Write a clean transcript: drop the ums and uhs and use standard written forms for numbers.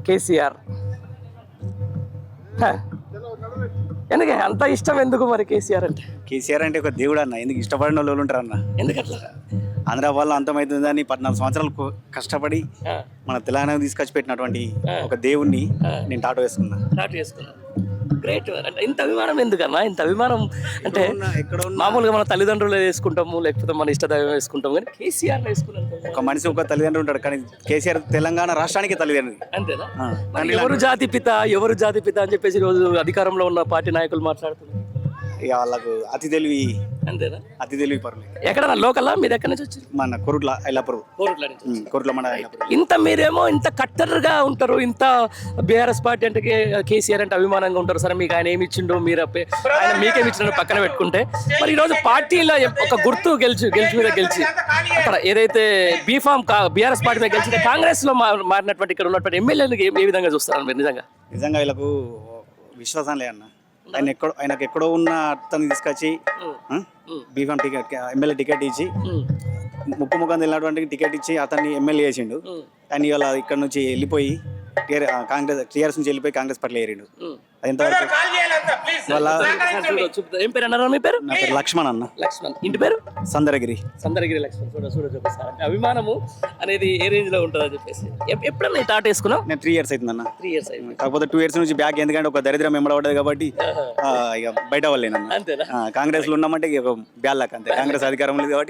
కేసీఆర్. హ. ఎందుకే అంత ఇష్టం ఎందుకు మరి కేసీఆర్ అంటే? కేసీఆర్ అంటే ఒక దేవుడు అన్న. ఎందుకు ఇష్టపడిన వాళ్ళు ఉంటారు అన్న. ఎందుకట్లా? ఆంధ్ర వాళ్ళు అంతమవుతుందని 14 సంవత్సరాలు కష్టపడి ఆ, మన తెలంగాణ తీసుకొచ్చి పెట్టినటువంటి ఆ. ఒక దేవుణ్ణి ఆ. నేను టాటో వేసుకున్నా. స్టార్ట్ చేసుకున్నాను. గ్రేట్. అంటే ఇంత అభిమానం ఎందుకన్నా? ఇంత అభిమానం అంటే ఎక్కడ ఉన్న మామూలుగా మన తల్లిదండ్రులు వేసుకుంటాము, లేకపోతే మన ఇష్టదైవం వేసుకుంటాము, కానీ కేసీఆర్ వేసుకున్నాను. ఒక మనిషి ఒక తల్లిదండ్రులు ఉంటాడు, కానీ కేసీఆర్ తెలంగాణ రాష్ట్రానికి తల్లిదండ్రులు. అంతేనా? ఆ. మరి ఎవరు జాతి పిత, ఎవరు జాతి పిత అని చెప్పేసి రోజు అధికారంలో ఉన్న పార్టీ నాయకులు మాట్లాడుతున్నారు. ఇక వాళ్ళకు అతి తెలివి అంతేనా? పరులు. ఎక్కడ లోకల్లా మీరు ఎక్కడి నుంచి వచ్చారు? మన కొరుట్ల ఐలాపూర్. కోరుట్ల నుంచి. కొరుట్ల మన ఐలాపూర్. ఇంత మీరేమో ఇంత కట్టర్గా ఉంటారు, ఇంత బీఆర్ఎస్ పార్టీ అంటే కేసీఆర్ అంటే అభిమానంగా ఉంటారు. సరే మీకు ఆయన ఏమి ఇచ్చిండో, మీరు ఆయన మీకేమి ఇచ్చిండో పక్కన పెట్టుకుంటే, మరి ఈరోజు పార్టీలో ఒక గుర్తు గెలిచి మీద గెలిచి అక్కడ ఏదైతే బీఆర్ఎస్ పార్టీ మీద గెలిచి కాంగ్రెస్ లో మారినటువంటి ఇక్కడ ఉన్నటువంటి ఎమ్మెల్యేలకు ఏ విధంగా చూస్తారు మీరు? నిజంగా వీళ్ళకు విశ్వాసం లేదన్న. ఆయనకు ఎక్కడో ఉన్న అతన్ని తీసుకొచ్చి బీఫామ్ టికెట్, ఎమ్మెల్యే టికెట్ ఇచ్చి ముఖం వెళ్ళినటువంటి టికెట్ ఇచ్చి అతన్ని ఎమ్మెల్యే చేసిండు. ఆయన ఇవాళ ఇక్కడ నుంచి వెళ్ళిపోయి టీఆర్ఎస్ నుంచి వెళ్ళిపోయి కాంగ్రెస్ పార్టీలో ఏరిండు. అది ఎంతవరకు? ఏం పేరు అన్నారు మీ పేరు? నా పేరు లక్ష్మణ్ అన్న. లక్ష్మణ్. ఇంటి పేరు? సందరగిరి. సందరగిరి లక్ష్మణ్. చూడొచ్చు. అభిమానము అనేది ఏ రేంజ్ లో ఉంటుందని చెప్పేసి ఎప్పుడన్నా టాట వేసుకున్నావు? నేను 3 years అవుతుందన్న. 3 years అయింది. కాకపోతే 2 years నుంచి బ్యాక్, ఎందుకంటే ఒక దరిద్రం ఎంబడబడ్డది కాబట్టి ఇక బయట వాళ్ళేనన్న. అంతేనా? కాంగ్రెస్ లో ఉన్నామంటే ఇక బ్యాల్ లాక్ అంతే. కాంగ్రెస్ అధికారం లేదు కాబట్టి